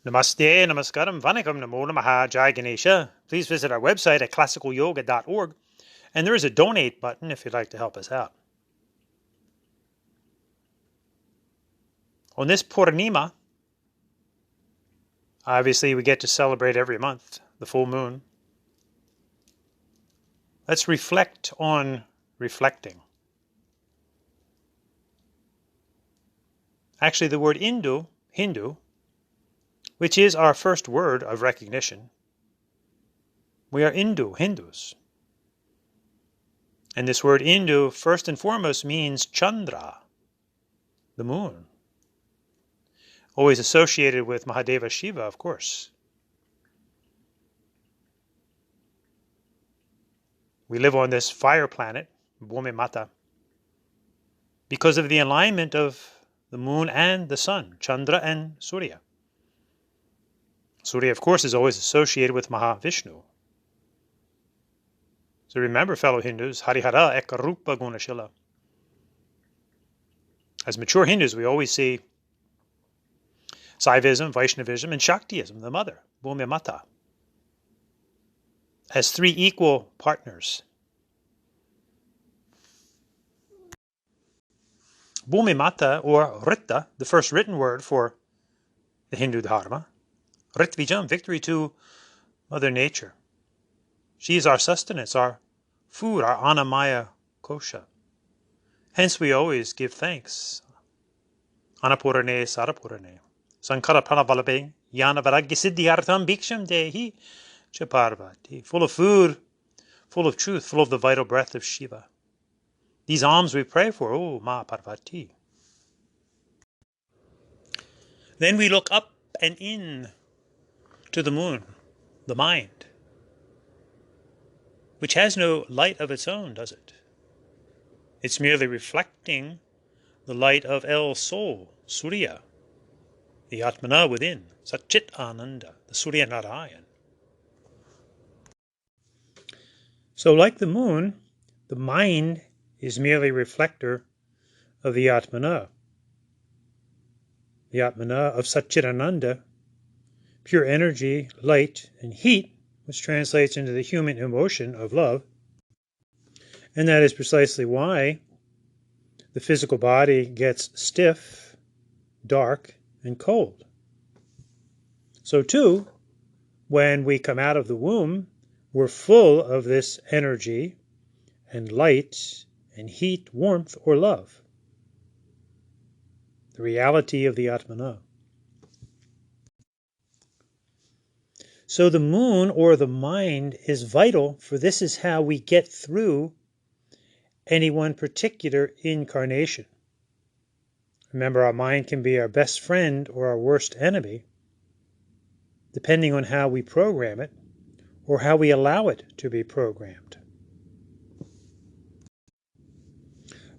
Namaste, namaskaram, vanakkam, namo namaha, jai Ganesha. Please visit our website at classicalyoga.org, and there is a donate button if you'd like to help us out. On this Poornima, obviously we get to celebrate every month, the full moon. Let's reflect on reflecting. Actually, the word Hindu, which is our first word of recognition. We are Hindus. And this word Indu, first and foremost, means Chandra, the moon. Always associated with Mahadeva Siva, of course. We live on this fire planet, Poornima, because of the alignment of the moon and the sun, Chandra and Surya. Surya, of course, is always associated with Mahavishnu. So remember, fellow Hindus, Harihara Ekarupa Gunashila. As mature Hindus, we always see Saivism, Vaishnavism, and Shaktiism, the mother, Poornima, as three equal partners. Poornima, or Ritta, the first written word for the Hindu Dharma, Ritvijam, victory to Mother Nature. She is our sustenance, our food, our Annamaya Kosha. Hence we always give thanks. Annapurane Sarapurane. Sankara Pranavalabe Yana Varagya Siddhyartham Bhiksham Dehi Chaparvati. Full of food, full of truth, full of the vital breath of Shiva. These alms we pray for, oh Ma Parvati. Then we look up and in to the moon, the mind, which has no light of its own, does it? It's merely reflecting the light of El Sol, Surya, the Atmana within, Satchit Ananda, the Surya Narayan. So like the moon, the mind is merely a reflector of the Atmana. The Atmana of Satchitananda, pure energy, light, and heat, which translates into the human emotion of love. And that is precisely why the physical body gets stiff, dark, and cold. So too, when we come out of the womb, we're full of this energy and light and heat, warmth, or love. The reality of the Atmana. So the moon, or the mind, is vital, for this is how we get through any one particular incarnation. Remember, our mind can be our best friend or our worst enemy, depending on how we program it or how we allow it to be programmed.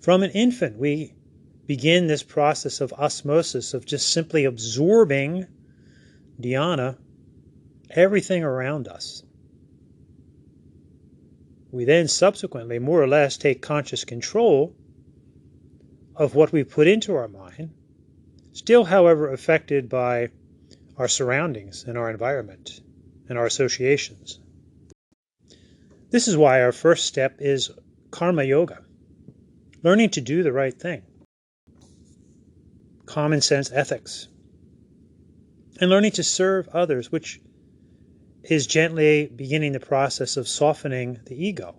From an infant, we begin this process of osmosis, of just simply absorbing dhyana, everything around us. We then subsequently, more or less, take conscious control of what we put into our mind, still, however, affected by our surroundings and our environment and our associations. This is why our first step is karma yoga, learning to do the right thing, common sense ethics, and learning to serve others, which is gently beginning the process of softening the ego.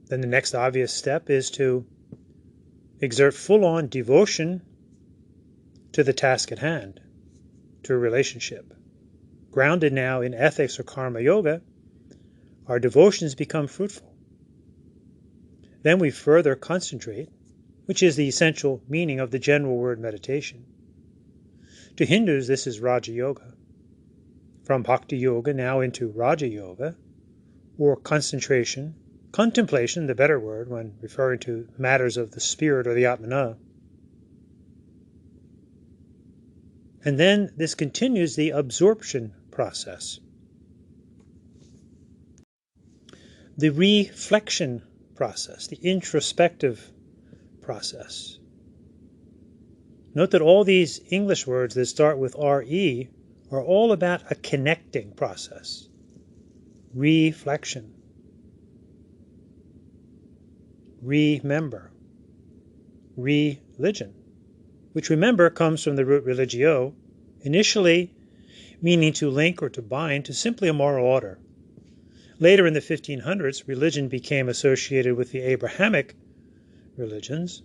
Then the next obvious step is to exert full-on devotion to the task at hand, to a relationship. Grounded now in ethics or karma yoga, our devotions become fruitful. Then we further concentrate, which is the essential meaning of the general word meditation. To Hindus, this is Raja Yoga. From Bhakti Yoga now into Raja Yoga, or concentration, contemplation, the better word when referring to matters of the spirit or the Atmana. And then this continues the absorption process. The reflection process, the introspective process. Note that all these English words that start with RE are all about a connecting process. Reflection. Remember. Religion, which remember comes from the root religio, initially meaning to link or to bind to simply a moral order. Later in the 1500s, religion became associated with the Abrahamic religions,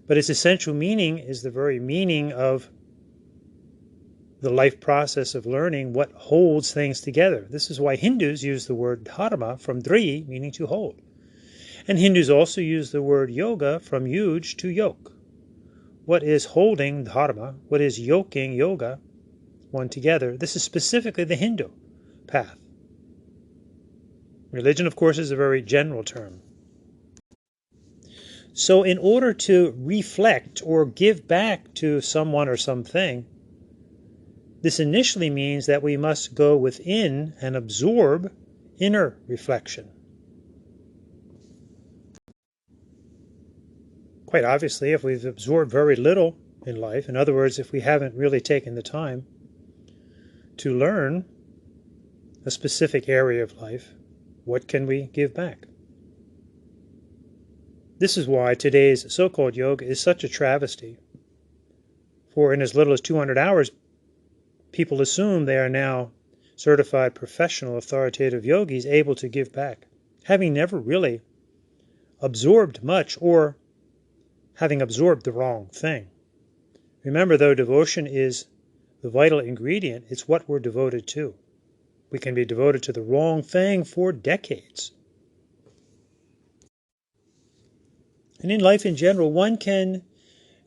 but its essential meaning is the very meaning of the life process of learning what holds things together. This is why Hindus use the word dharma from dri, meaning to hold. And Hindus also use the word yoga from yuj, to yoke. What is holding dharma, what is yoking yoga, one together? This is specifically the Hindu path. Religion, of course, is a very general term. So in order to reflect or give back to someone or something, this initially means that we must go within and absorb inner reflection. Quite obviously, if we've absorbed very little in life, in other words, if we haven't really taken the time to learn a specific area of life, what can we give back? This is why today's so-called yoga is such a travesty. For in as little as 200 hours, people assume they are now certified professional authoritative yogis able to give back, having never really absorbed much or having absorbed the wrong thing. Remember, though, devotion is the vital ingredient. It's what we're devoted to. We can be devoted to the wrong thing for decades. And in life in general, one can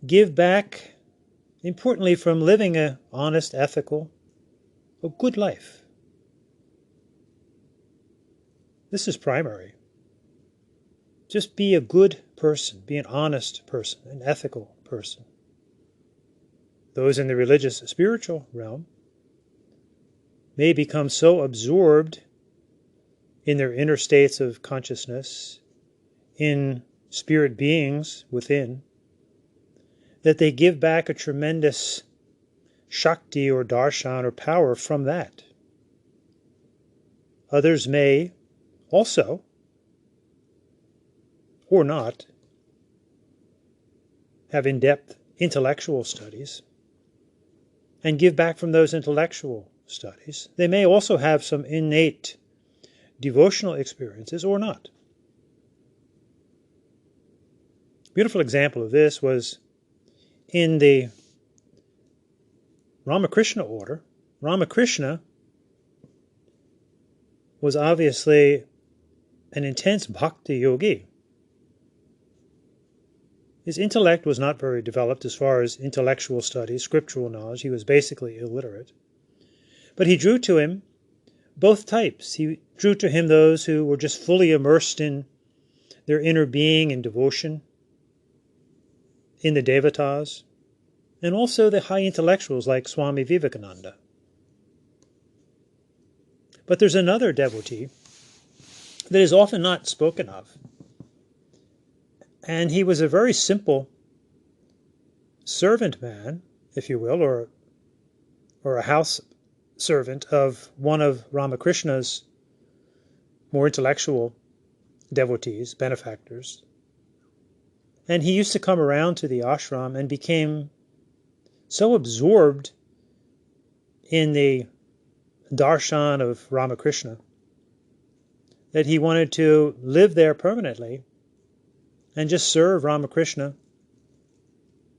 give back, importantly, from living an honest, ethical, a good life. This is primary. Just be a good person, be an honest person, an ethical person. Those in the religious, spiritual realm may become so absorbed in their inner states of consciousness, in spirit beings within, that they give back a tremendous shakti or darshan or power from that. Others may also, or not, have in-depth intellectual studies and give back from those intellectual studies. They may also have some innate devotional experiences or not. A beautiful example of this was in the Ramakrishna order. Ramakrishna was obviously an intense bhakti yogi. His intellect was not very developed as far as intellectual studies, scriptural knowledge. He was basically illiterate. But he drew to him both types. He drew to him those who were just fully immersed in their inner being and devotion, in the devatas, and also the high intellectuals like Swami Vivekananda. But there's another devotee that is often not spoken of. And he was a very simple servant man, if you will, or a house servant of one of Ramakrishna's more intellectual devotees, benefactors. And he used to come around to the ashram and became so absorbed in the darshan of Ramakrishna that he wanted to live there permanently and just serve Ramakrishna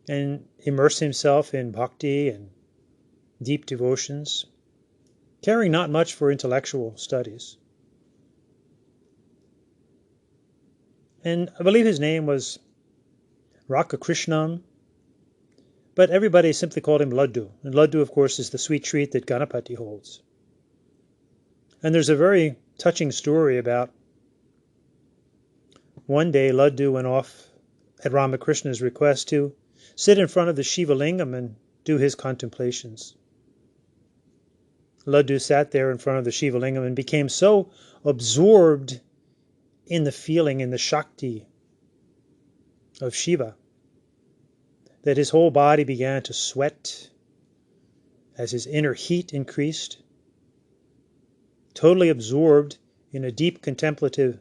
and immerse himself in bhakti and deep devotions, caring not much for intellectual studies. And I believe his name was Rakakrishnam, but everybody simply called him Laddu. And Laddu, of course, is the sweet treat that Ganapati holds. And there's a very touching story about one day Laddu went off at Ramakrishna's request to sit in front of the Shiva Lingam and do his contemplations. Laddu sat there in front of the Shiva Lingam and became so absorbed in the feeling, in the Shakti of Shiva, that his whole body began to sweat as his inner heat increased. Totally absorbed in a deep contemplative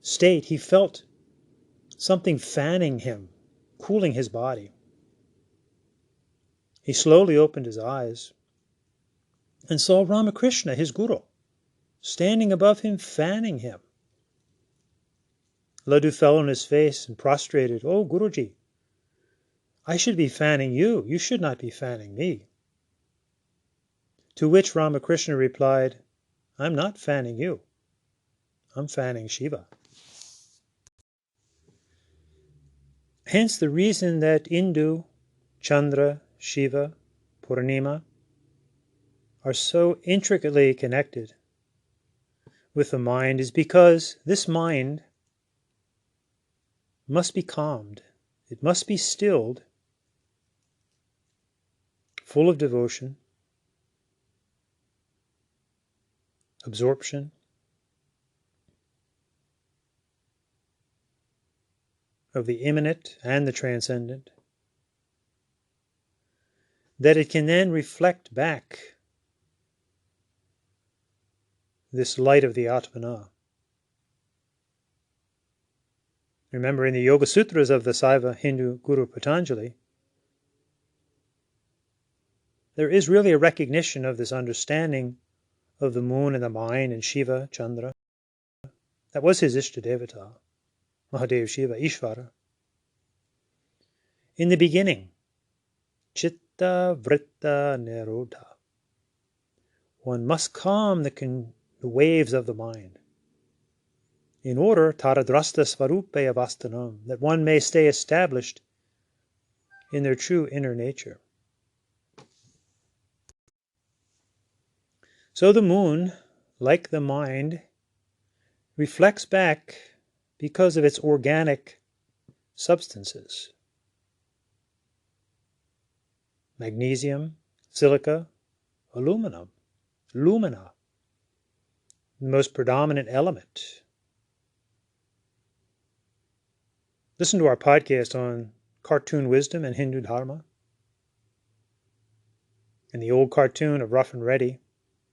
state, he felt something fanning him, cooling his body. He slowly opened his eyes and saw Ramakrishna, his guru, standing above him, fanning him. Laddu fell on his face and prostrated. "Oh, Guruji, I should be fanning you. You should not be fanning me." To which Ramakrishna replied, "I'm not fanning you. I'm fanning Shiva." Hence the reason that Indu, Chandra, Siva, Poornima are so intricately connected with the mind is because this mind must be calmed. It must be stilled, full of devotion, absorption, of the immanent and the transcendent, that it can then reflect back this light of the Atmana. Remember, in the Yoga Sutras of the Siva Hindu Guru Patanjali, there is really a recognition of this understanding of the moon and the mind and Shiva, Chandra. That was his Ishtadevata, Mahadev Shiva, Ishvara. In the beginning, Chitta Vritta Nirodha. One must calm the waves of the mind in order, Taradrasta Svarupe Avastanam, that one may stay established in their true inner nature. So the moon, like the mind, reflects back because of its organic substances. Magnesium, silica, aluminum, lumina, the most predominant element. Listen to our podcast on cartoon wisdom and Hindu Dharma. In the old cartoon of Rough and Ready,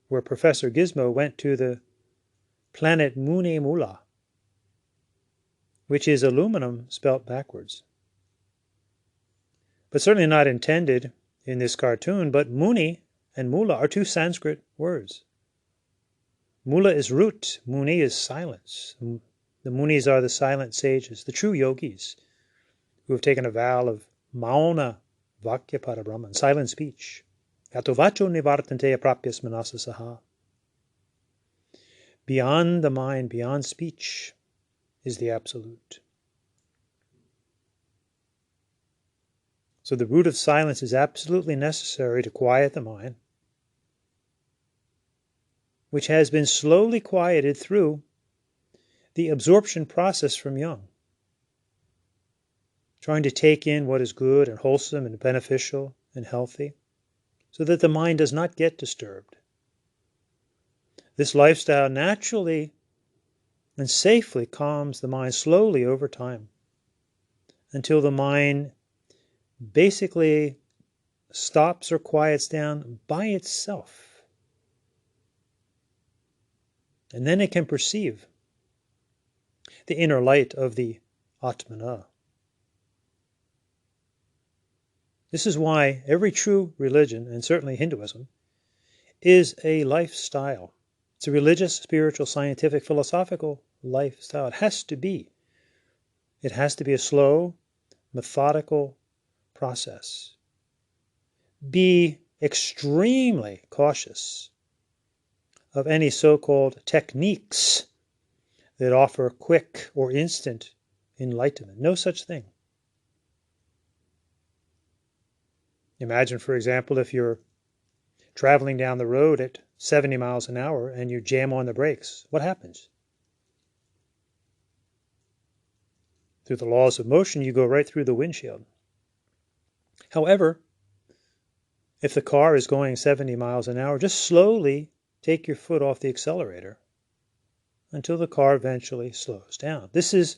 where Professor Gizmo went to the planet Mune Mula, which is aluminum spelt backwards. But certainly not intended in this cartoon, but Muni and Mula are two Sanskrit words. Mula is root, Muni is silence. The Munis are the silent sages, the true yogis, who have taken a vow of Mauna Vakya Parabrahman, silent speech. Yatovacho nivartante aprapyas manasa saha. Beyond the mind, beyond speech, is the absolute. So the root of silence is absolutely necessary to quiet the mind, which has been slowly quieted through the absorption process from young, trying to take in what is good and wholesome and beneficial and healthy, so that the mind does not get disturbed. This lifestyle naturally and safely calms the mind slowly over time, until the mind basically stops or quiets down by itself. And then it can perceive the inner light of the Atmana. This is why every true religion, and certainly Hinduism, is a lifestyle. It's a religious, spiritual, scientific, philosophical lifestyle. It has to be. It has to be a slow, methodical process. Be extremely cautious of any so-called techniques that offer quick or instant enlightenment. No such thing. Imagine, for example, if you're traveling down the road at 70 miles an hour and you jam on the brakes. What happens? Through the laws of motion, you go right through the windshield. However, if the car is going 70 miles an hour, just slowly take your foot off the accelerator until the car eventually slows down. This is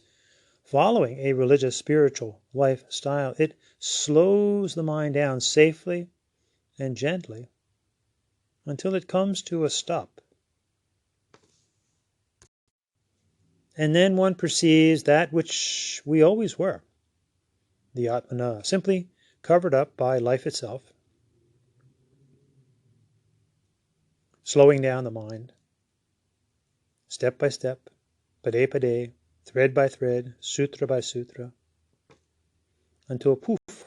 following a religious spiritual lifestyle, it slows the mind down safely and gently until it comes to a stop. And then one perceives that which we always were, the Atmana, simply covered up by life itself, slowing down the mind, step by step, pade pade, thread by thread, sutra by sutra, until poof,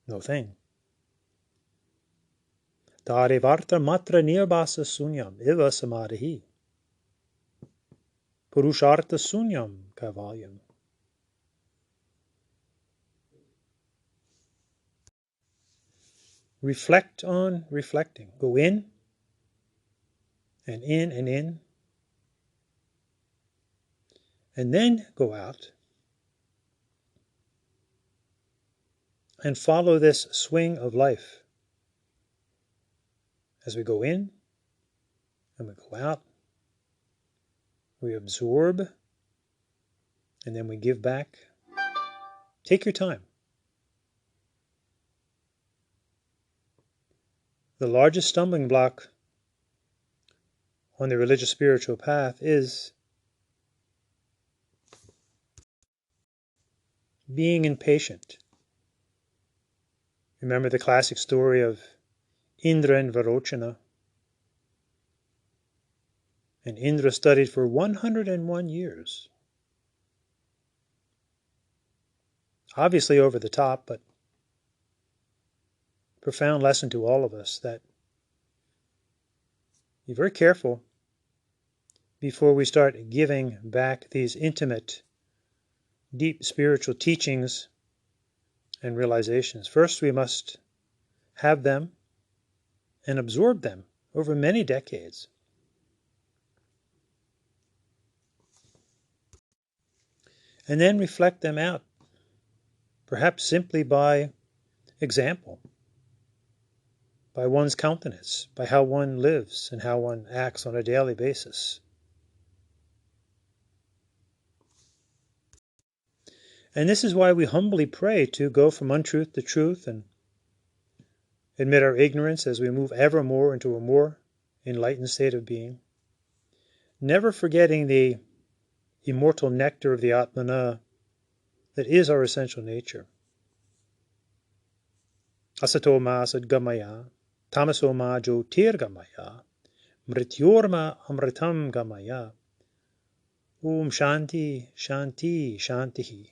no thing. Tarivarta matra nirbasa sunyam iva samadhi. Purushartha sunyam kavalyam. Reflect on reflecting. Go in and in and in. And then go out and follow this swing of life. As we go in and we go out, we absorb and then we give back. Take your time. The largest stumbling block on the religious spiritual path is being impatient. Remember the classic story of Indra and Varochana. And Indra studied for 101 years. Obviously over the top, but profound lesson to all of us that be very careful before we start giving back these intimate, deep spiritual teachings and realizations. First, we must have them and absorb them over many decades. And then reflect them out, perhaps simply by example, by one's countenance, by how one lives and how one acts on a daily basis. And this is why we humbly pray to go from untruth to truth and admit our ignorance as we move ever more into a more enlightened state of being, never forgetting the immortal nectar of the Atmana that is our essential nature. Asato ma sadgamaya, tamaso ma jyotirgamaya, mrityorma amritam gamaya. Om Shanti, Shanti, Shantihi.